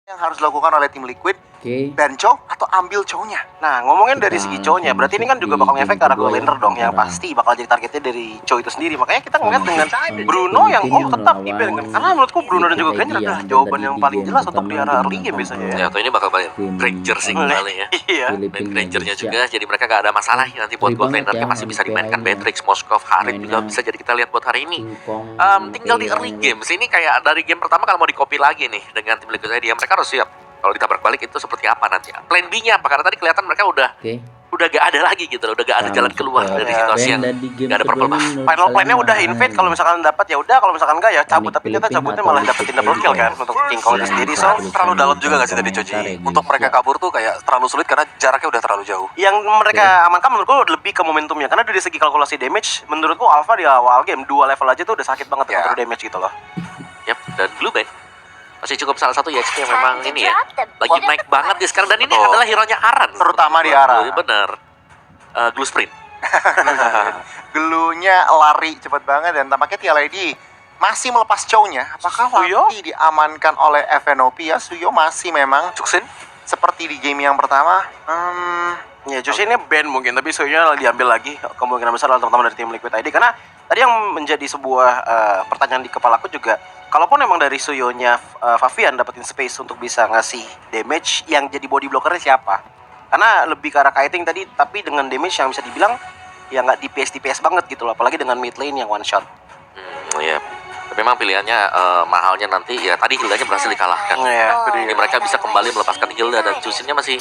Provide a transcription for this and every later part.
yang harus dilakukan oleh tim Liquid, ban Chow atau ambil Chow-nya. Nah, ngomongin dari segi Chow-nya, berarti ini kan juga bakal ngefek ke arah goal laner dong, yang pasti bakal jadi targetnya dari Chow itu sendiri. Makanya kita ngeliat dengan Bruno yang tetap di ban kan. Karena menurutku Bruno dan juga Granger adalah jawaban yang paling jelas untuk di arah early game biasanya ya. Atau ini bakal main Granger sih kembali ya. Iya. Main Grangernya juga, jadi mereka gak ada masalah ya nanti buat gold lanernya masih bisa dimainkan. Beatrix, Moskov, Harit juga bisa jadi kita lihat buat hari ini. Tinggal di early game. Ini kayak dari game pertama kalau mau di copy lagi nih dengan tim Liquid dia, mereka harus siap. Kalau ditabrak balik itu seperti apa nanti? Plan B-nya apa? Karena tadi kelihatan mereka udah gak ada lagi gitu loh, udah gak ada jalan keluar dari situasi yang gak ada purple buff. Final plan-nya udah invade, kalau misalkan dapat ya udah, kalau misalkan enggak ya cabut. Tapi kita cabutnya malah dapetin double kill kan untuk King Kong itu sendiri. So terlalu dalam juga gak sih tadi Choji? Untuk mereka kabur tuh kayak terlalu sulit karena jaraknya udah terlalu jauh. Yang mereka amankan menurutku lebih ke momentumnya, karena dari segi kalkulasi damage menurutku Alpha di awal game 2 level aja tuh udah sakit banget untuk damage gitu loh. Yap, dan Blue Band masih cukup salah satu EXP yang memang ini ya lagi naik banget nih sekarang, dan ini adalah hero-nya Aran, terutama di Aran. Bener. Glue sprint. Glue-nya lari cepet banget, dan tampaknya TLID masih melepas Chow-nya. Apakah Suyo diamankan oleh FNOP ya? Suyo masih memang Cuksin seperti di game yang pertama. Ya justru ini ban mungkin, tapi Suyo diambil lagi kemungkinan besar terutama dari tim Liquid ID. Karena tadi yang menjadi sebuah pertanyaan di kepalaku juga, kalaupun emang dari Suyonya Favian dapetin space untuk bisa ngasih damage, yang jadi body blockernya siapa? Karena lebih ke arah kiting tadi, tapi dengan damage yang bisa dibilang ya nggak DPS banget gitu loh, apalagi dengan mid lane yang one shot. Iya. Tapi memang pilihannya mahalnya nanti ya, tadi Hilda-nya berhasil dikalahkan. Jadi mereka bisa kembali melepaskan Hilda, dan Cusinnya masih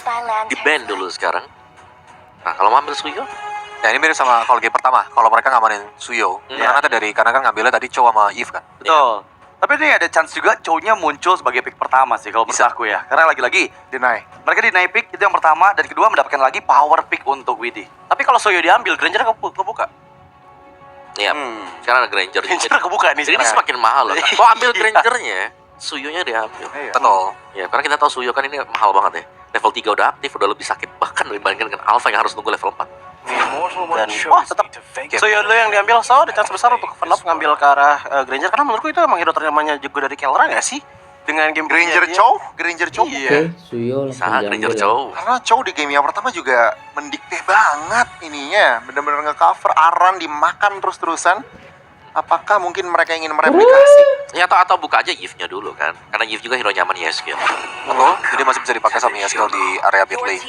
di ban dulu sekarang. Nah, kalau mau ambil Suyo, ya ini mirip sama kalau game pertama. Kalau mereka ngamanin Suyo, karena kan ngambilnya tadi Chow sama Eve kan. Betul. Tapi ini ada chance juga Chow-nya muncul sebagai pick pertama sih kalau menurut aku ya. Karena lagi-lagi mereka deny pick itu yang pertama, dan kedua mendapatkan lagi power pick untuk Widdy. Tapi kalau Suyo diambil, Granger kebuka. Iya. Sekarang ada Granger. Granger kebuka nih. Jadi ini semakin mahal loh. Kok ambil Grangernya, Suyonya diambil. Betul. Ya, karena kita tahu Suyo kan ini mahal banget ya. Level 3 udah aktif, udah lebih sakit bahkan dibandingkan dengan Alpha yang harus nunggu level 4. Dan tetap Suyo dulu yang diambil. So ada chance besar untuk Venop ngambil ke arah Granger, karena menurutku itu emang hero ternamanya juga dari Kelra nggak sih? Dengan game Granger Chow. Iya. Suyo Bisa Granger Chow. Karena Chow di game yang pertama juga mendikte banget ininya, bener-bener nge-cover Aran, dimakan terus-terusan. Apakah mungkin mereka ingin mereplikasi? Ya, atau buka aja Eve-nya dulu kan. Karena Eve juga hero nyaman Yeskill. Betul. Jadi masih bisa dipakai sama Yaskel di area mid lane.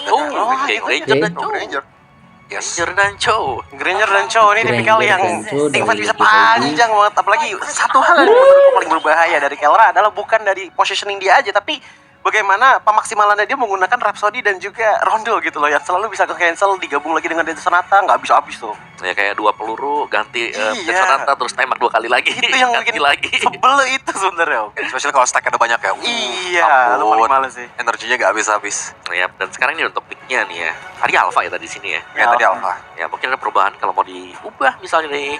Granger dan Chow. Granger dan Chow ini tipikal yang tingkat bisa panjang banget. Apalagi satu hal yang menurutku paling berbahaya dari Kelra adalah bukan dari positioning dia aja, tapi bagaimana pemaksimalannya dia menggunakan Rhapsody dan juga Rondo gitu loh, yang selalu bisa ke-cancel digabung lagi dengan Death Sonata, nggak habis-habis tuh. Ya kayak 2 peluru ganti Death Sonata terus tembak 2 kali lagi. Itu yang bikin lagi. Sebel itu sebenarnya. Especially kalau stack ada banyak ya. Iya, lu paling males sih. Energinya gak habis-habis. Ya, dan sekarang ini untuk pick-nya nih ya. Tadi Alpha ya tadi sini ya. Ya tadi Alpha. Ya, mungkin ada perubahan kalau mau diubah misalnya dari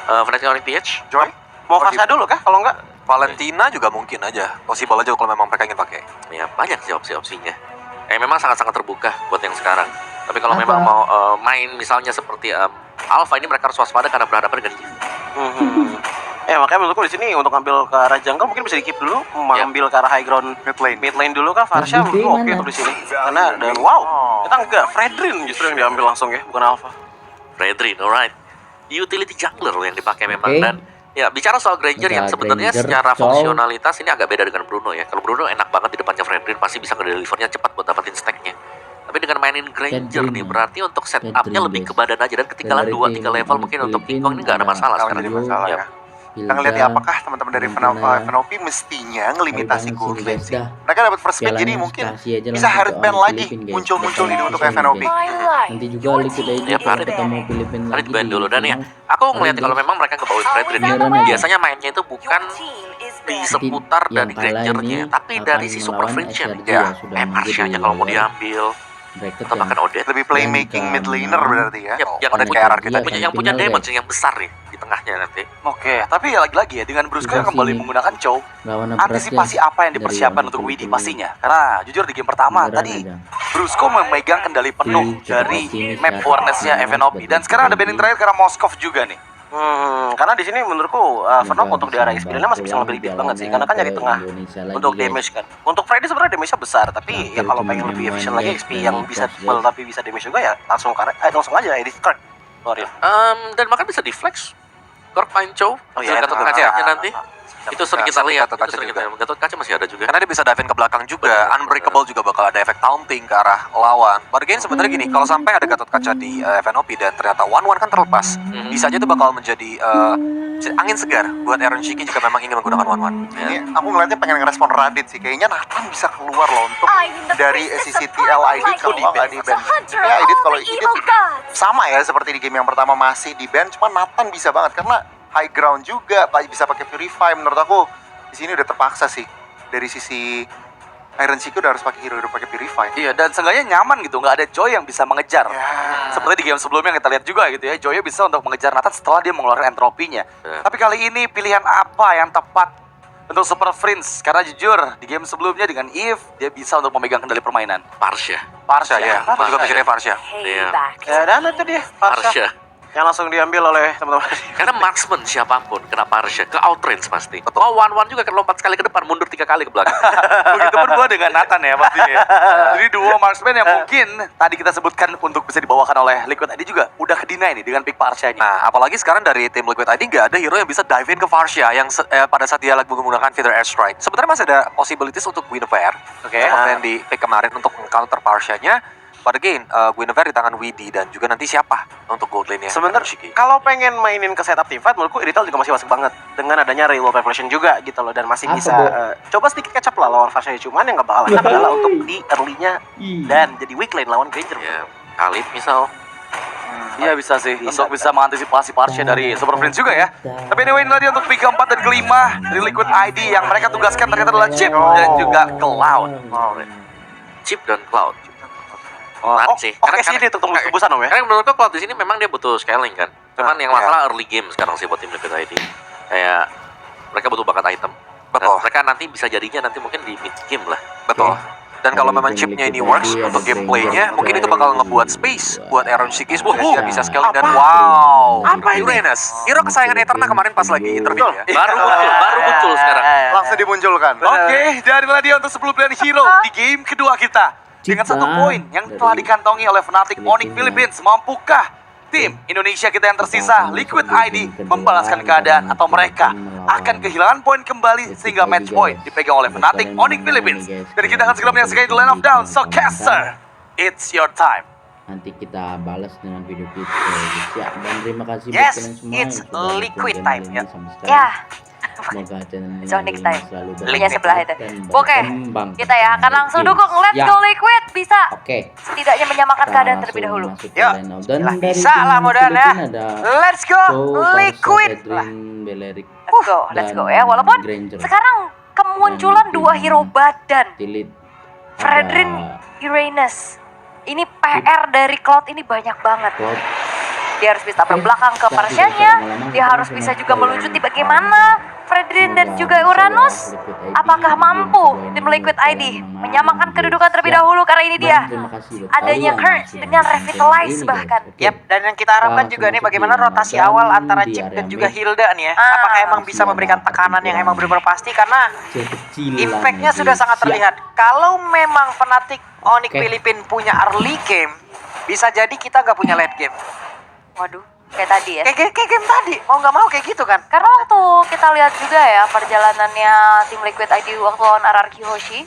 Fnatic PH. Joy? Mau Fasha dulu kah? Kalau enggak Valentina juga mungkin aja. Possible aja kalau memang mereka ingin pakai. Ya, banyak sih opsi-opsinya. Memang sangat-sangat terbuka buat yang sekarang. Tapi kalau memang mau main misalnya seperti Alpha, ini mereka harus waspada karena berhadapan dengan Eve. Makanya menurutku di sini untuk ngambil ke arah jungle mungkin bisa di-keep dulu, mengambil ke arah high ground mid lane dulu kan. Farsha menurutku oke untuk di sini. Karena dan kita enggak Fredrin justru yang diambil langsung ya, bukan Alpha. Fredrin, alright. Utility jungler yang dipakai memang. Dan ya, bicara soal Granger yang sebenarnya secara fungsionalitas ini agak beda dengan Bruno ya. Kalau Bruno enak banget di depannya Fredrin, pasti bisa ngedelivernya cepat buat dapetin stacknya. Tapi dengan mainin Granger nih, berarti untuk setupnya lebih ke badan aja, dan ketinggalan 2-3 level mungkin untuk King Kong ini nggak ada masalah sekarang. Ya. Kita ngeliat ya, apakah teman-teman dari FNOP mestinya ngelimitasi gold lane sih. Mereka dapat first pick, jadi mungkin bisa Harit ban lagi muncul di untuk FNOP. Nanti juga Liquid ID ketemu Filipin Harit lagi ban dulu, dan ya aku ngeliat kalau memang mereka ngebawain Fredrin ya, biasanya mainnya itu bukan di seputar dari Grangernya, tapi dari si Super Friction ya. Marshanya kalau mau diambil atau bahkan Odette, lebih playmaking mid laner berarti ya. Yang punya damage yang besar nih di tengahnya nanti. Oke, tapi ya lagi-lagi ya dengan Brusco yang kembali menggunakan Chow, antisipasi apa yang dipersiapkan untuk Widdy pastinya? Karena jujur di game pertama tadi Brusco memegang kendali penuh dari map awareness-nya FNOP, dan sekarang ada banning terakhir karena Moskov juga nih. Karena di sini menurutku Fnatic untuk di area X-Pilihannya masih bisa lebih deep banget sih, karena kan nyari tengah untuk damage kan. Untuk Freddy sebenarnya damage-nya besar, tapi ya kalau pengen lebih efisien lagi XP yang bisa tebal tapi bisa damage juga ya langsung aja edit Kirk. Loreal. Dan bahkan bisa deflex. Kork main Chow, Gatot kacanya nanti. Itu sering kita lihat, Gatot kaca masih ada juga. Karena dia bisa dive ke belakang juga, Unbreakable juga bakal ada efek taunting ke arah lawan. But again sebenarnya gini, kalau sampai ada Gatot kaca di FNOP dan ternyata 1-1 kan terlepas, bisa aja itu bakal menjadi angin segar buat Aaron Shiki jika memang ingin menggunakan 1-1. Ini aku ngeliatnya pengen ngerespon Radit sih. Kayaknya Nathan bisa keluar loh untuk dari sisi TLID kalau nggak di ban. Ya Edit kalau Edit sama ya seperti di game yang pertama masih di ban, cuma Nathan bisa banget karena high ground juga, bisa pakai Purify. Menurut aku di sini udah terpaksa sih dari sisi Iron Shiki udah harus pakai hero pakai Purify. Iya, dan seenggaknya nyaman gitu, nggak ada Joy yang bisa mengejar. Seperti di game sebelumnya yang kita lihat juga gitu ya, Joy bisa untuk mengejar Nathan setelah dia mengeluarkan entropinya. Tapi kali ini pilihan apa yang tepat untuk Super Prince? Karena jujur, di game sebelumnya dengan Eve, dia bisa untuk memegang kendali permainan. Parsha Ya, aku juga pikirnya Farsha. Iya. Ya, dan itu dia Parsha. yang langsung diambil oleh teman-teman. Karena marksman siapapun kena Parsha ke outrange pasti. Mau 1-1 juga kan lompat sekali ke depan, mundur 3 kali ke belakang. Begitupun gua dengan Nathan ya pastinya. Jadi duo marksman yang mungkin tadi kita sebutkan untuk bisa dibawakan oleh Liquid ID juga udah kedinai nih dengan pick Parsha-nya. Nah, apalagi sekarang dari tim Liquid ID nggak ada hero yang bisa dive in ke Farsha yang pada saat dia lagi menggunakan Feather Airstrike. Sebenarnya masih ada possibilities untuk Guinevere. Oke. Seperti yang di pick kemarin untuk counter Farsha-nya. But again, Guinevere di tangan Widi dan juga nanti siapa untuk gold lane-nya? Sebenarnya kalau pengen mainin ke setup teamfight, menurutku Irithel juga masih masuk banget dengan adanya Railway Preparation juga gitu loh, dan masih bisa coba sedikit kecap lah lawan Farsha. Cuman yang nggak bakal enak adalah untuk di early-nya dan jadi weak lane lawan Granger. Ya, Khalid misal. Iya bisa sih, untuk bisa mengantisipasi Parsha dari Super Prince juga ya. Tapi anyway, ini tadi untuk pick keempat dan kelima dari Liquid ID yang mereka tugaskan ternyata adalah Chip dan juga Cloud. Chip dan Cloud. Sih. Oke sih dia untuk tembus-tembusan om ya. Karena menurutku Cloud di sini memang dia butuh scaling kan. Cuman yang masalah early game sekarang sih buat tim Liquid ID. Kayak mereka butuh bakat item. Betul. Dan mereka nanti bisa jadinya nanti mungkin di mid game lah. Betul. Dan kalau memang chipnya ini works untuk gameplaynya, mungkin itu bakal ngebuat space buat Aaron Shiki supaya dia bisa scaling dan wow. Uranus, hero kesayangan Eterna kemarin pas lagi interview ya. Baru muncul sekarang. Langsung dimunculkan. Oke, dari dia untuk 10 pilihan hero di game kedua kita. Dengan 1 poin yang telah dikantongi oleh Fnatic Onyx Philippines, mampukah tim Indonesia kita yang tersisa, Liquid ID, membalaskan keadaan atau mereka akan kehilangan poin kembali sehingga match point dipegang oleh Fnatic Onyx Philippines. Dan kita akan segera menyaksikan The Land of Down. So Caster, it's your time. Nanti kita balas dengan video kita ya. Dan terima kasih buat Yes, kalian semua it's yang sudah liquid nonton time, channel ini sampai sekarang. Ya, Semoga channel it's Onyx time. selalu Punya sebelah itu. dan Oke, berkembang. kita ya akan langsung Oke. dukung. Let's Ya. go Liquid, bisa Oke. setidaknya menyamakan Kita keadaan terlebih langsung dahulu. masuk ke Yuk, line out. Dan lah, dari bisa tim lah mudahan ya. Filipina ada Let's go Chow, Liquid. Parsa, Lah, Edrin, Belerik, let's go dan ya. Walaupun Granger. sekarang kemunculan Dan dua tim hero badan, Tilit. Fredrin, Ada Uranus. Ini PR dari Cloud ini banyak banget. Cloud. Dia harus bisa berbelakang ke Parsianya. Dia harus bisa juga melucuti bagaimana Fredrin dan juga Uranus. Apakah mampu tim Liquid ID menyamakan kedudukan terlebih dahulu, karena ini dia adanya Kurt dengan Revitalize bahkan. Yap, dan yang kita harapkan juga nih bagaimana rotasi awal antara Chip dan juga Hilda nih ya. Apakah emang bisa memberikan tekanan yang emang benar-benar pasti, karena impactnya sudah sangat terlihat. Kalau memang Fnatic Onyx Philippines punya early game, bisa jadi kita nggak punya late game. Waduh, kayak tadi ya. Kayak game tadi, mau nggak mau kayak gitu kan. Karena waktu kita lihat juga ya perjalanannya tim Liquid ID waktu lawan RRQ Hoshi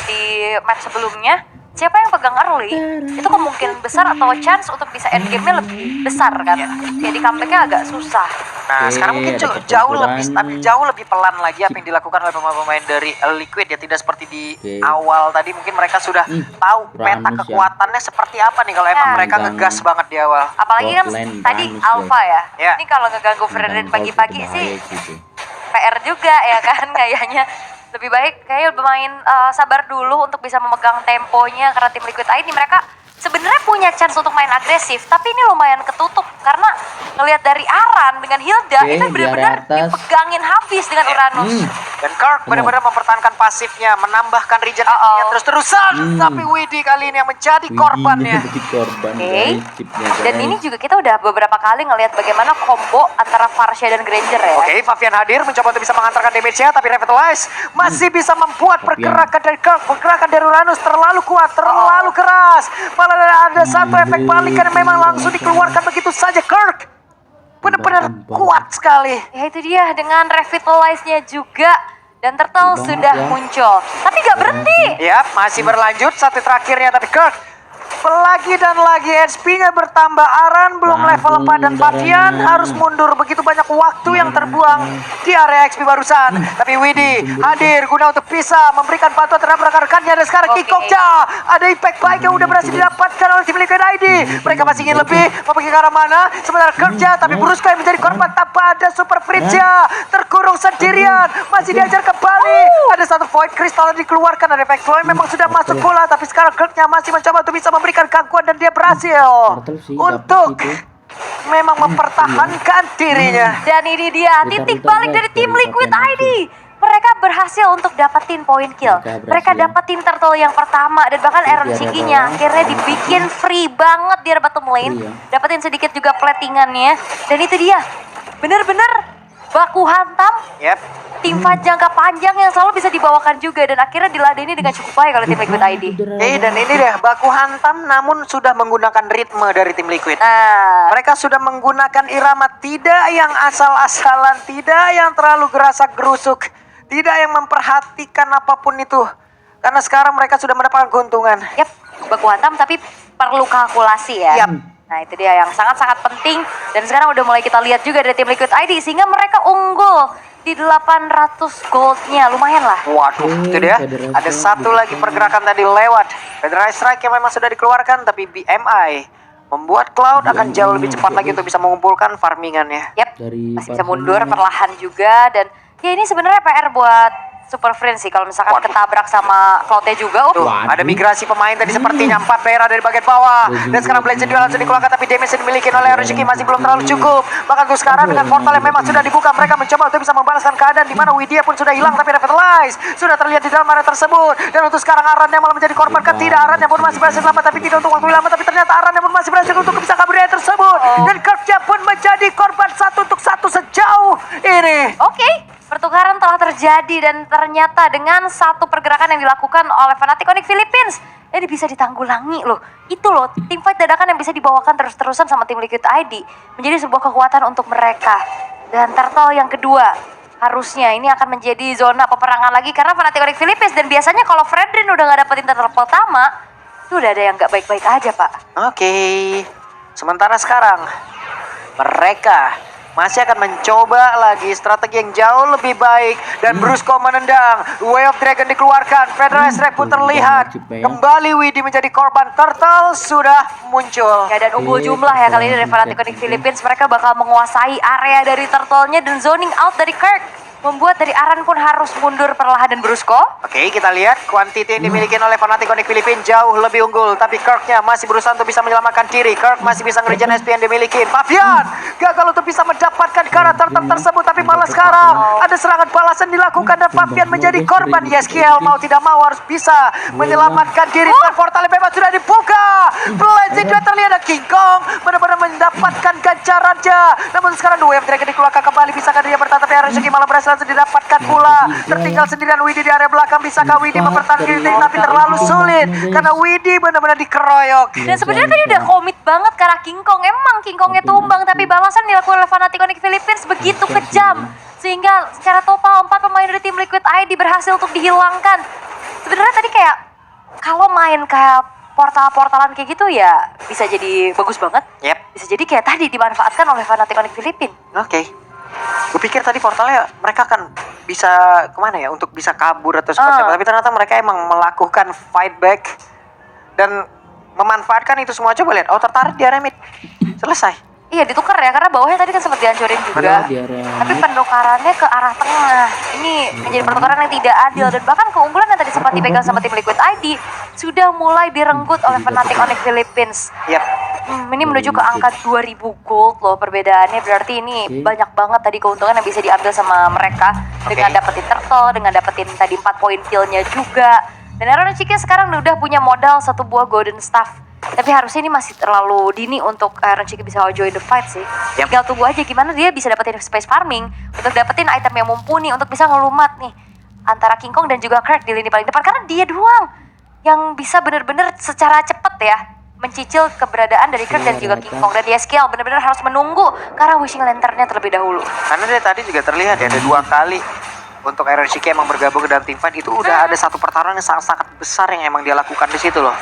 di match sebelumnya, siapa yang pegang early itu kemungkinan besar atau chance untuk bisa end game-nya lebih besar kan. Jadi comeback-nya agak susah. Nah, sekarang mungkin jauh lebih stabil, jauh lebih pelan lagi apa yang dilakukan oleh pemain-pemain dari Liquid ya. Tidak seperti di awal tadi, mungkin mereka sudah tahu peta kekuatannya seperti apa nih kalau emang mereka ngegas banget di awal. Apalagi kan tadi Alpha ya. Ya. Ini kalau ngeganggu Fredrin pagi-pagi sih PR juga ya kan kayaknya. Lebih baik kayaknya bermain sabar dulu untuk bisa memegang temponya, karena tim Liquid ID mereka sebenarnya punya chance untuk main agresif, tapi ini lumayan ketutup karena ngelihat dari Aran dengan Hilda Oke, itu di benar-benar area atas. dipegangin habis dengan Uranus. Dan Kirk benar-benar mempertahankan pasifnya, menambahkan regen terus-terusan. Tapi Widhi kali ini yang menjadi korbannya. Menjadi korban Oke. dari chipnya, Dan guys. ini juga kita udah beberapa kali ngelihat bagaimana combo antara Varsha dan Granger ya. Oke, Fabian hadir mencoba untuk bisa mengantarkan damage-nya, tapi Revitalize masih bisa membuat pergerakan dari Kirk, pergerakan dari Uranus terlalu kuat, terlalu keras. Malah ada satu efek balikan yang memang langsung dikeluarkan begitu saja. Kirk benar-benar kuat sekali. Ya itu dia dengan Revitalize-nya juga. Dan Turtle Banget sudah ya. muncul. Tapi gak berhenti. Ya, masih berlanjut satu terakhirnya, tapi Kirk lagi dan lagi HP-nya bertambah. Aran belum level 4 dan Fabian harus mundur. Begitu banyak waktu yang terbuang di area XP barusan. Tapi Widhi hadir guna untuk bisa memberikan bantuan terhadap rekan-rekannya. Dan sekarang Oke. kick-off-nya ada impact baik yang udah berhasil didapatkan oleh tim Liquid ID. Mereka masih ingin lebih, mau pergi ke arah mana? Sementara kerja, tapi Brusco yang menjadi korban tanpa ada Super Fridge-nya. Terkurung sendirian, masih diajar kembali. Ada satu void crystal yang dikeluarkan dari efek flow yang memang sudah masuk bola. Tapi sekarang Kirk-nya masih mencoba untuk bisa memberikan gangguan dan dia berhasil Turtle sih untuk dapat itu. memang mempertahankan dirinya. Dan ini dia titik balik dari tim Liquid ID. Mereka berhasil untuk dapetin poin kill. Mereka dapetin Turtle yang pertama dan bahkan Aaron Shiki-nya akhirnya dibikin free banget di bottom lane. Dapetin sedikit juga platingannya. Dan itu dia. Bener-bener baku hantam. Yep. Tim fight jangka panjang yang selalu bisa dibawakan juga dan akhirnya diladeni dengan cukup baik oleh tim Liquid ID. Dan ini deh baku hantam namun sudah menggunakan ritme dari tim Liquid. Nah, Mereka sudah menggunakan irama tidak yang asal-asalan, tidak yang terlalu gerasak gerusuk, tidak yang memperhatikan apapun itu. Karena sekarang mereka sudah mendapatkan keuntungan. yep, baku hantam tapi perlu kalkulasi ya. Yap. Nah itu dia yang sangat-sangat penting. Dan sekarang udah mulai kita lihat juga dari tim Liquid ID sehingga mereka unggul di 800 goldnya, lumayan lah. Waduh, itu dia. Ada satu lagi pergerakan tadi lewat. Federal Strike yang memang sudah dikeluarkan, tapi BMI membuat Cloud akan jauh lebih cepat lagi untuk bisa mengumpulkan farmingannya. Yap, Dari masih bisa Parfum mundur ini. perlahan juga. Dan ya ini sebenarnya PR buat Super Friends sih kalau misalkan Waduh. ketabrak sama Cloudnya juga. Tuh, ada migrasi pemain tadi sepertinya 4 daerah dari bagian bawah. Dan sekarang Blade juga langsung dikeluarkan, tapi damage yang dimiliki oleh Orochimaru masih belum terlalu cukup. Bahkan untuk sekarang dengan portal yang memang sudah dibuka, mereka mencoba untuk bisa membalaskan keadaan di mana Widya pun sudah hilang, tapi Revitalize sudah terlihat di dalam area tersebut. Dan untuk sekarang Aran yang malah menjadi korban ketidak. Aran yang pun masih berhasil selamat, tapi tidak untuk waktu lama. Tapi ternyata Aran yang pun masih berhasil untuk bisa kabur dari tersebut. Dan Kirknya pun menjadi korban 1-1 sejauh ini. Oke, pertukaran telah terjadi dan ternyata dengan satu pergerakan yang dilakukan oleh Fnatic Onyx Philippines ini bisa ditanggulangi loh. Itu loh, tim fight dadakan yang bisa dibawakan terus-terusan sama tim Liquid ID menjadi sebuah kekuatan untuk mereka. Dan Turtle yang kedua, harusnya ini akan menjadi zona peperangan lagi karena Fnatic Onyx Philippines. Dan biasanya kalau Fredrin udah gak dapetin Turtle pertama, itu udah ada yang gak baik-baik aja pak. Oke. Sementara sekarang mereka masih akan mencoba lagi strategi yang jauh lebih baik. Dan Brusco menendang, Way of Dragon dikeluarkan, Federal Strike pun terlihat. Kembali Widhi menjadi korban. Turtle sudah muncul. Ya dan unggul jumlah ya kali ini dari Fnatic Onyx Philippines. Mereka bakal menguasai area dari Turtle-nya dan zoning out dari Kirk. Membuat dari Aran pun harus mundur perlahan dan Brusco. Oke, kita lihat quantity yang dimiliki oleh Fnatic Onyx Philippines jauh lebih unggul. Tapi Kirknya masih berusaha untuk bisa menyelamatkan diri. Kirk masih bisa ngerjain SP yang dimiliki. Fabian gagal untuk bisa mendapatkan karakter tersebut. Tapi malah sekarang ada serangan balasan dilakukan dan Fabian menjadi korban. Yeskiel mau tidak mau harus bisa menyelamatkan diri. Dan portalnya bebas sudah dibuka. Blazing juga terlihat ada King Kong benar-benar mendapatkan ganjarannya. Namun sekarang Wave Dragon dikeluarkan kembali. Bisakah dia bertahan? Tapi Orochimaru malah berhasil langsung didapatkan pula. Tertinggal sendirian Widhi di area belakang. Bisakah Widhi mempertahankan diri? Tapi terlalu sulit karena Widhi benar-benar dikeroyok. Dan sebenarnya tadi udah komit banget ke arah King Kong. Emang King Kongnya tumbang, tapi balasan dilakukan oleh Fnatic Onyx Philippines begitu kejam. Sehingga secara total 4 pemain dari tim Liquid ID berhasil untuk dihilangkan. Sebenarnya tadi kayak kalau main kayak portal-portalan kayak gitu ya bisa jadi bagus banget. Yep. Bisa jadi kayak tadi dimanfaatkan oleh Fnatic Onyx Philippines. Oke. Gue pikir tadi portalnya mereka akan bisa kemana ya untuk bisa kabur atau seperti apa. Tapi ternyata mereka emang melakukan fight back dan memanfaatkan itu semua. Coba lihat, oh tertarik di area mid. Selesai. Iya ditukar ya, karena bawahnya tadi kan sempat dihancurin juga. Di area Tapi mid. penukarannya ke arah tengah. Ini menjadi pertukaran yang tidak adil dan bahkan keunggulan yang tadi sempat dipegang sama tim Liquid ID sudah mulai direnggut oleh Fnatic Onyx Philippines. Yap. Ini menuju ke angka 2000 gold loh perbedaannya, berarti ini banyak banget tadi keuntungan yang bisa diambil sama mereka dengan dapetin turtle, dengan dapetin tadi 4 poin killnya juga. Dan Iron Chicken sekarang udah punya modal 1 buah golden staff. Tapi harusnya ini masih terlalu dini untuk Iron Chicken bisa join the fight sih. Tinggal tunggu aja gimana dia bisa dapetin space farming untuk dapetin item yang mumpuni untuk bisa ngelumat nih antara King Kong dan juga Craig di lini paling depan, karena dia doang yang bisa bener-bener secara cepet ya mencicil keberadaan dari Craig dan juga King Kong. Dan YSKL bener-bener harus menunggu ke arah Wishing Lantern-nya terlebih dahulu. Karena dari tadi juga terlihat ya ada 2 kali untuk Iron Chicken emang bergabung ke dalam tim fight itu udah ada satu pertarungan yang sangat-sangat besar yang emang dia lakukan di situ loh.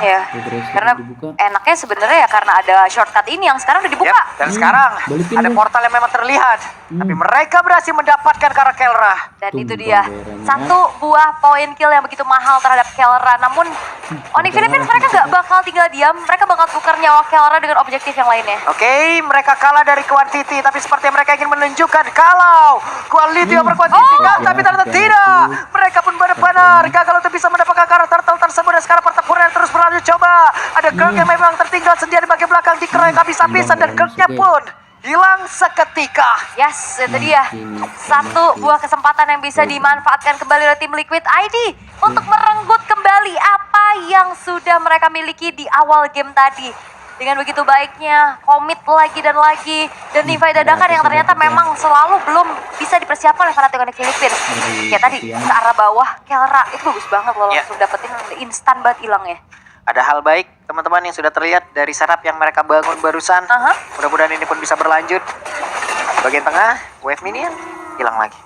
Ya, karena enaknya sebenarnya ya karena ada shortcut ini yang sekarang udah dibuka. Dan sekarang balikin ada lu. portal yang memang terlihat, tapi mereka berhasil mendapatkan Kara Kelra. Dan itu Tumbang dia, daerahnya. 1 buah poin kill yang begitu mahal terhadap Kelra. Namun Onyx Philippines mereka nggak bakal tinggal diam, mereka bakal tukar nyawa Kelra dengan objektif yang lainnya. Oke, mereka kalah dari quantity, tapi seperti mereka ingin menunjukkan kalau quality over quantity, tapi ternyata tidak. Mereka pun benar-benar gagal untuk bisa mendapatkan karakter tersebut dan sekarang pertempuran terus berlanjut. Coba ada Kirk yang memang tertinggal sendiri bagian belakang dikeroyok habis-habisan dan Kirknya pun hilang seketika. Yes, itu dia. 1 buah kesempatan yang bisa dimanfaatkan kembali oleh tim Liquid ID untuk merenggut kembali apa yang sudah mereka miliki di awal game tadi. Dengan begitu baiknya, komit lagi dan lagi, dan Levi dadakan yang ternyata memang selalu belum bisa dipersiapkan oleh Fnatic Onyx Philippines. Ya tadi ke arah bawah, Kelra itu bagus banget loh, langsung dapetin instan banget hilangnya. Ada hal baik teman-teman yang sudah terlihat dari setup yang mereka bangun barusan. Mudah-mudahan ini pun bisa berlanjut. Bagian tengah, wave minion hilang lagi.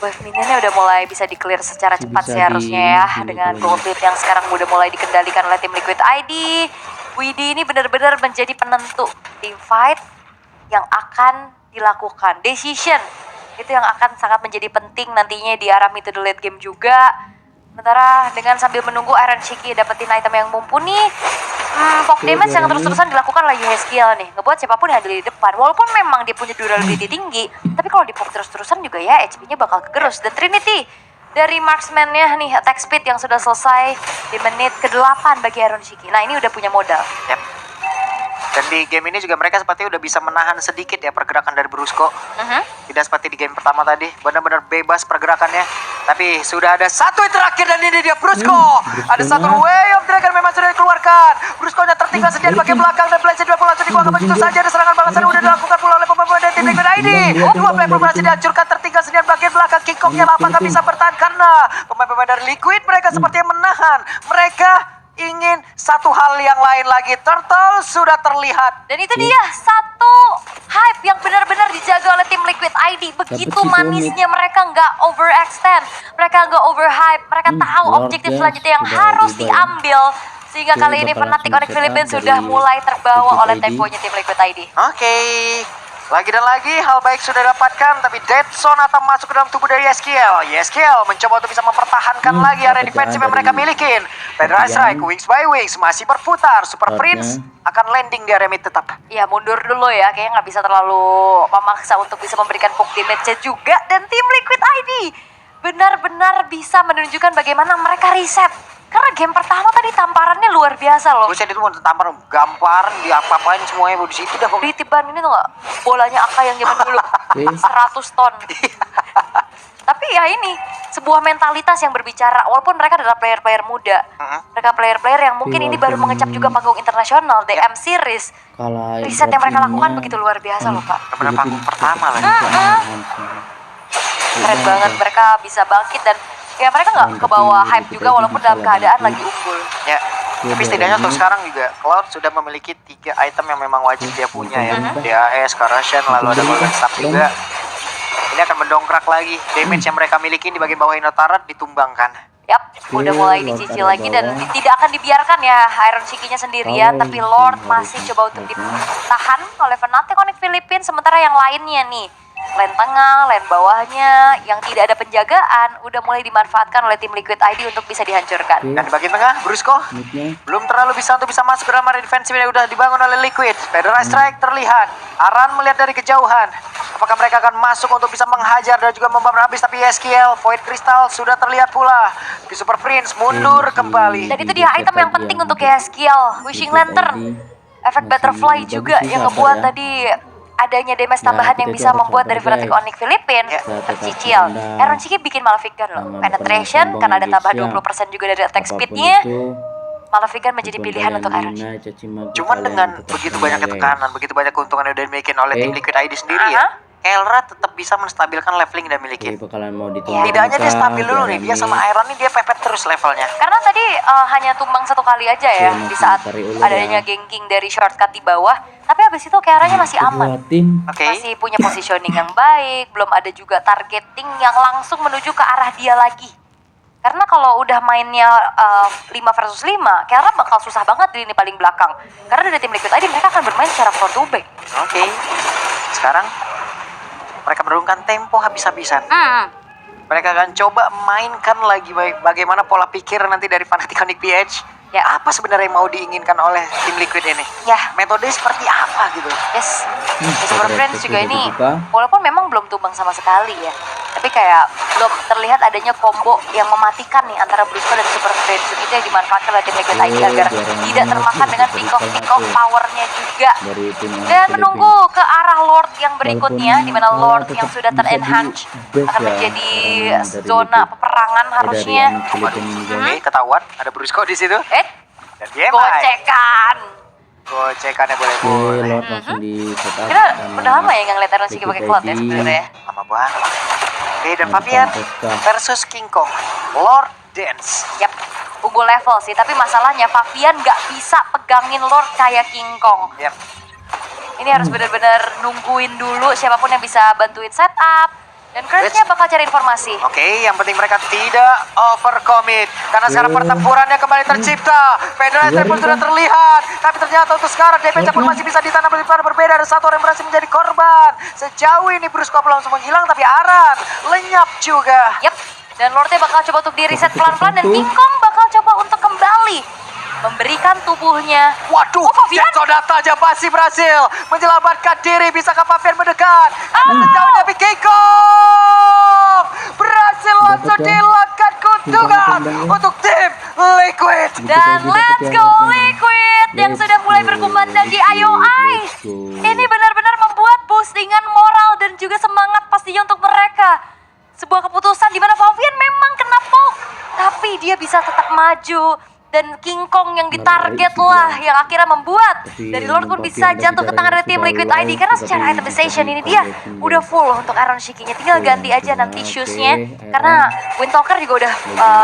Wave minionnya udah mulai bisa di-clear secara cepat sih harusnya ya, dengan gold lead yang sekarang udah mulai dikendalikan oleh tim Liquid ID. Widhi ini benar-benar menjadi penentu team fight yang akan dilakukan. Decision itu yang akan sangat menjadi penting nantinya di arah mid to the late game juga. Sementara dengan sambil menunggu Iron Chicky dapetin item yang mumpuni, pop damage yang terus-terusan dilakukan oleh YSKL nih, ngebuat siapapun yang ada di depan. Walaupun memang dia punya durability tinggi, tapi kalau di pop terus-terusan juga ya HP-nya bakal kegerus. Dan Trinity dari marksman-nya nih, attack speed yang sudah selesai di menit ke-8 bagi Iron Chicky. Nah ini udah punya modal. Yap. Dan di game ini juga mereka sepertinya udah bisa menahan sedikit ya pergerakan dari Brusco. Tidak seperti di game pertama tadi, benar-benar bebas pergerakannya. Tapi sudah ada satu yang terakhir dan ini dia Brusco. Ada satu way of dragon memang sudah dikeluarkan. Brusco-nya tertinggal sendiri di bagian belakang dan Blaze juga langsung dikuangkan begitu saja. Ada serangan balasan yang udah dilakukan pula oleh pemain dari tim Liquid ID. 2 player berhasil dihancurkan, tertinggal sendiri di bagian belakang. King Kong-nya apakah bisa bertahan karena pemain-pemain dari Liquid mereka sepertinya menahan. Mereka ingin satu hal yang lain lagi. Turtle sudah terlihat. Dan itu dia satu hype yang benar-benar dijaga oleh tim Liquid ID. Begitu manisnya mereka nggak overextend, mereka nggak overhype, mereka tahu objektif selanjutnya yang harus diambil. Sehingga kali ini Fnatic Onyx Philippines sudah mulai terbawa oleh temponya tim Liquid ID. Oke. Lagi dan lagi hal baik sudah didapatkan, tapi Dead Zone atau masuk ke dalam tubuh dari YSKL. YSKL mencoba untuk bisa mempertahankan lagi area defensif yang mereka milikin. Pedra Strike, Wings by Wings masih berputar. Super Prince akan landing di area mid tetap. Ya mundur dulu ya, kayaknya nggak bisa terlalu memaksa untuk bisa memberikan poke damage juga. Dan tim Liquid ID benar-benar bisa menunjukkan bagaimana mereka reset. Karena game pertama tadi tamparannya luar biasa loh. Buset itu mau tampar gamparan di apa-apain semuanya di situ dah. Di tiban ini tuh nggak, bolanya Aka yang zaman dulu 100 ton. Tapi ya ini sebuah mentalitas yang berbicara. Walaupun mereka adalah player-player muda, mereka player-player yang mungkin ini baru mengecap juga panggung internasional DM Series. Riset yang mereka lakukan begitu luar biasa loh Pak. Beberapa panggung pertama lagi. Keren banget, mereka bisa bangkit dan ya mereka nggak ke bawah hype juga walaupun dalam keadaan lagi unggul. Ya. Tapi setidaknya untuk sekarang juga Cloud sudah memiliki 3 item yang memang wajib dia punya ya. DAS, Karashen, lalu ada Golden Staff juga. Ini akan mendongkrak lagi damage yang mereka miliki di bagian bawah Inotarat ditumbangkan. Yap, udah mulai dicicil lagi dan tidak akan dibiarkan ya Iron Chicky-nya sendirian, tapi Lord masih coba untuk ditahan oleh Fnatic Onyx Philippines, sementara yang lainnya nih lane tengah, lane bawahnya yang tidak ada penjagaan udah mulai dimanfaatkan oleh tim Liquid ID untuk bisa dihancurkan. Oke. Dan di bagian tengah, Brusco Midnya. belum terlalu bisa untuk bisa masuk ke dalam area defensif yang udah dibangun oleh Liquid. Federal Strike terlihat. Aran melihat dari kejauhan. Apakah mereka akan masuk untuk bisa menghajar dan juga membakar habis? Tapi SQL, Void Crystal sudah terlihat pula. Di Super Prince mundur kembali. Dan itu dia item yang penting untuk Yeskiel, Wishing Lantern. Efek Butterfly juga yang ngebuat tadi adanya damage tambahan yang bisa membuat dari Fnatic Onyx Philippines tercicil. Aaron Shiki bikin Malefic Gun loh. Penetration karena ada tambah 20% juga dari attack speednya. Malefic Gun menjadi pilihan untuk Aaron Shiki. Cuman dengan begitu banyaknya tekanan, begitu banyak keuntungan yang udah dimiliki oleh tim Liquid ID sendiri ya, Elra tetap bisa menstabilkan leveling dan miliki. Bakalan mau Tidak hanya dia stabil dulu nih, dia sama Iron nih dia pepet terus levelnya. Karena tadi hanya tumbang satu kali aja ya di saat adanya ganking dari shortcut di bawah. Tapi habis itu Kearanya masih aman. Oke. Masih punya positioning yang baik, belum ada juga targeting yang langsung menuju ke arah dia lagi. Karena kalau udah mainnya 5 versus 5, Keara bakal susah banget di lini paling belakang. Karena dari tim Liquid ID mereka akan bermain secara front to back. Oke. Sekarang mereka menurunkan tempo habis-habisan. Mereka akan coba mainkan lagi bagaimana pola pikir nanti dari Fnatic Onyx PH. Ya, apa sebenarnya yang mau diinginkan oleh tim Liquid ini? Ya. Metode seperti apa gitu? Yes, Super Friends juga ini walaupun memang belum tumbang sama sekali ya, tapi kayak belum terlihat adanya combo yang mematikan nih antara Brusco dan Super Friends. Itu yang dimanfaatkan oleh tim Liquid ID agar tidak termakan dengan pick-off powernya juga. Dan menunggu ke arah Lord yang berikutnya, di mana Lord yang sudah ter-enhance akan menjadi zona peperangan harusnya. Oke, ketahuan ada Brusco di situ. Dan dia gocekannya boleh. Lord langsung di setup. Kita udah lama ya nggak ngeliat Aaron Shiki pakai cloud ya sebenarnya. Lama banget. Oke, dan Fabian versus King Kong. Lord Dance. Yap, unggul level sih, tapi masalahnya Fabian nggak bisa pegangin Lord kayak King Kong. Yap. Ini harus benar-benar nungguin dulu siapapun yang bisa bantuin setup. Dan Curse-nya bakal cari informasi. Oke, yang penting mereka tidak overcommit. Karena sekarang pertempurannya kembali tercipta. Federal pun sudah terlihat. Tapi ternyata untuk sekarang damage pun masih bisa ditanam berbeda. Ada satu orang yang berhasil menjadi korban. Sejauh ini Brusco belum langsung menghilang, tapi Aran lenyap juga. Yap, dan Lordnya bakal coba untuk di reset pelan-pelan. Dan King Kong bakal coba untuk kembali memberikan tubuhnya. Waduh, Fabian Sodata aja masih berhasil menyelamatkan diri. Bisakah Fabian mendekat? Sejauh tapi King Kong berhasil langsung dilakukan keuntungan untuk tim Liquid. Dan let's go Liquid yang sudah mulai berkumandang di IOI. Ini benar-benar membuat boostingan moral dan juga semangat pastinya untuk mereka. Sebuah keputusan di mana Fabian memang kena poke, tapi dia bisa tetap maju. Dan King Kong yang ditarget lah yang akhirnya membuat dari Lord pun bisa jatuh ke tangan dari tim Liquid ID. Karena secara itemization ini dia udah full untuk Aaron Shiki-nya, tinggal ganti aja nanti shoes-nya. Karena Windtalker juga udah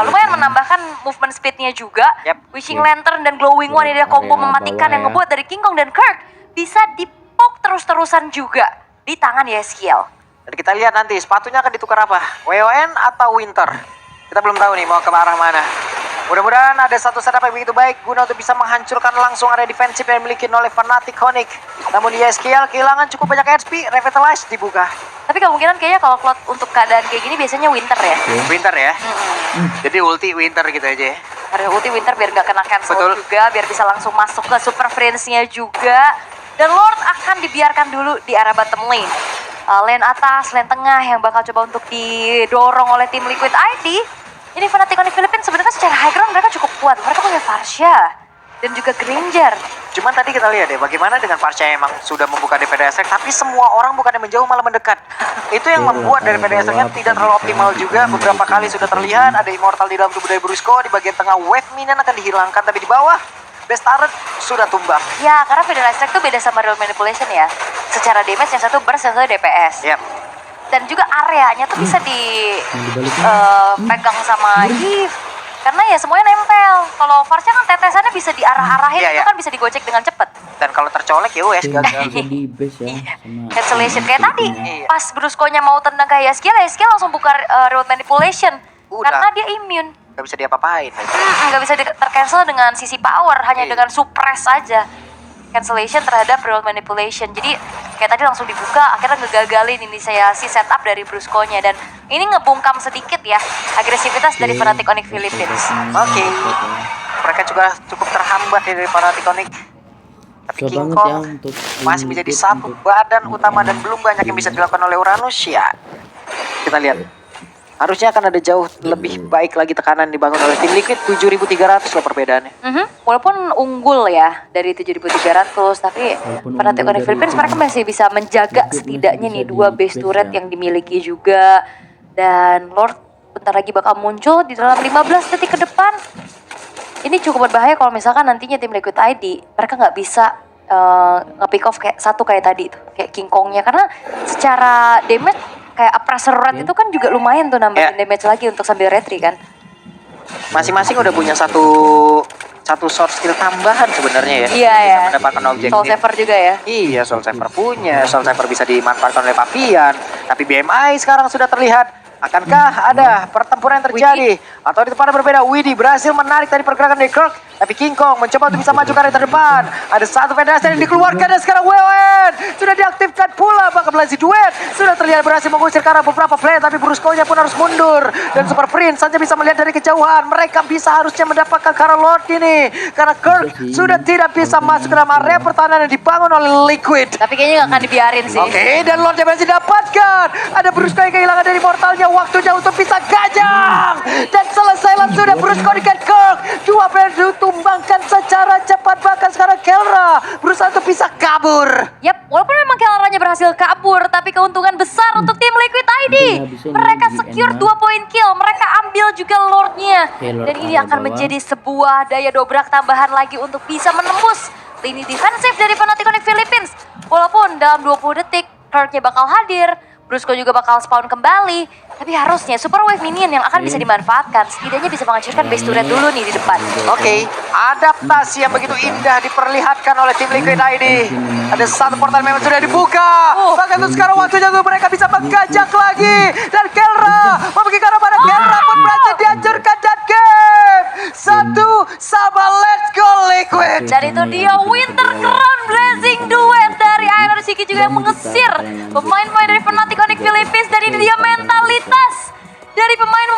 lumayan menambahkan movement speed-nya juga. Wishing Lantern dan Glowing One ini ada combo mematikan yang ngebuat dari King Kong dan Kirk bisa dipok terus-terusan juga di tangan Yeskiel. Dan kita lihat nanti sepatunya akan ditukar apa? WON atau Winter? Kita belum tahu nih mau ke arah mana. Mudah-mudahan ada satu setup yang begitu baik guna untuk bisa menghancurkan langsung area defensif yang dimiliki oleh Fnatic Onyx. Namun di SQL kehilangan cukup banyak HP, Revitalize dibuka. Tapi kemungkinan kayaknya kalau Cloud untuk keadaan kayak gini biasanya Winter ya. Winter ya? Jadi ulti Winter gitu aja ya? Ada ulti Winter biar nggak kena cancel juga, biar bisa langsung masuk ke Super Friends-nya juga. Dan Lord akan dibiarkan dulu di arah bottom lane. Lane atas, lane tengah yang bakal coba untuk didorong oleh tim Liquid ID. Ini Fnatic Onyx Philippines sebenarnya secara high ground mereka cukup kuat. Mereka punya Varsha dan juga Granger. Cuman tadi kita lihat ya bagaimana dengan Varsha yang emang sudah membuka DPD Attack, tapi semua orang bukan yang menjauh malah mendekat. Itu yang membuat dari DPD Attack-nya tidak terlalu optimal juga. Beberapa kali sudah terlihat ada Immortal di dalam tubuh dari Brusco. Di bagian tengah wave minion akan dihilangkan, tapi di bawah Best Turret sudah tumbang. Ya, karena Federal Strike itu beda sama Real Manipulation ya. Secara damage yang satu burst, yang satu DPS. Yap. Dan juga areanya tuh bisa dipegang sama Yves. Karena ya semuanya nempel. Kalau Varsha kan tetesannya bisa diarah-arahin, itu kan bisa digocek dengan cepet. Dan kalau tercolek ya wes gagal. Di base ya. Cancellation kayak tadi. Pas Brusco-nya mau tendang ke Yeskiel, Yeskiel langsung buka Real Manipulation. Karena dia immune. Gak bisa diapa-apain. Gak bisa tercancel dengan sisi power, hanya dengan suppress aja. cancellation terhadap real manipulation. Jadi kayak tadi langsung dibuka, akhirnya ngegagalin inisiasi setup dari Brusco-nya. Dan ini ngebungkam sedikit ya agresivitas dari Fnatic Onyx Philippines. Oke. Mereka juga cukup terhambat ya dari Fnatic Onyx. Tapi Susah King banget ya Kong untuk masih menjadi untuk- satu untuk- badan utama dan belum banyak yang bisa dilakukan oleh Uranus ya. Kita lihat. Harusnya akan ada jauh lebih baik lagi tekanan dibangun oleh tim Liquid. 7.300 loh perbedaannya. Walaupun unggul ya dari 7.300, tapi Walaupun Fnatic unggul Onyx dari Philippines mereka masih bisa menjaga Liquid setidaknya masih nih bisa 2 di base base turret ya. yang dimiliki juga. Dan Lord bentar lagi bakal muncul di dalam 15 detik ke depan. Ini cukup berbahaya kalau misalkan nantinya tim Liquid ID mereka nggak bisa nge-pick off kayak satu kayak tadi tuh, kayak King Kong-nya, karena secara damage kayak oppressor rate itu kan juga lumayan tuh nambahin damage lagi untuk sambil retry kan. Masing-masing udah punya satu source skill tambahan sebenarnya ya. Iya ya. Bisa mendapatkan objektif. Soul Saver juga ya. Iya, Soul Saver punya. Soul Saver bisa dimanfaatkan oleh Pavian. Tapi BMI sekarang sudah terlihat. Akankah ada pertempuran yang terjadi? Atau di tempat yang berbeda, Widi berhasil menarik dari pergerakan dari Kirk. Tapi King Kong mencoba untuk bisa maju ke area terdepan. Ada satu pedestrian yang dikeluarkan dan sekarang WON sudah diaktifkan pula. Bahkan Blazi Duet sudah terlihat berhasil mengusir ke arah beberapa player. Tapi Brusco-nya pun harus mundur. Dan Super Prince saja bisa melihat dari kejauhan. Mereka bisa harusnya mendapatkan Kara Lord ini. Karena Kirk sudah tidak bisa masuk ke dalam area pertahanan yang dibangun oleh Liquid. Tapi kayaknya nggak akan dibiarin sih. Oke, dan Lord yang berhasil didapatkan. Ada Brusco yang kehilangan dari mortalnya. Waktunya untuk bisa gajang. Dan selesailah sudah Brusco dengan Kirk. Dua player ditumbangkan secara cepat. Bahkan sekarang Kelra berusaha untuk bisa kabur. Yap, walaupun memang Kelranya berhasil kabur, tapi keuntungan besar untuk tim Liquid ID. Mereka secure 2 poin kill, mereka ambil juga Lordnya. Dan ini akan menjadi sebuah daya dobrak tambahan lagi untuk bisa menembus lini defensif dari Fnatic Onyx Philippines. Walaupun dalam 20 detik, Kirk-nya bakal hadir, Brusco juga bakal spawn kembali. Tapi harusnya Super Wave Minion yang akan bisa dimanfaatkan setidaknya bisa menghancurkan base turret dulu nih di depan. Oke, adaptasi yang begitu indah diperlihatkan oleh tim Liquid ID. Ada satu portal memang sudah dibuka. Bahkan itu sekarang waktunya untuk mereka bisa menggajak lagi. Dan Kelra memiliki ke arah pada Kelra pun berhasil dihancurkan dan game 1-1, let's go Liquid. Dan itu dia Winter Crown Blazing Duet dari Iron Siki juga yang mengesir pemain-pemain dari Fnatic Onyx Philippines. Dan ini dia mentalitas dari pemain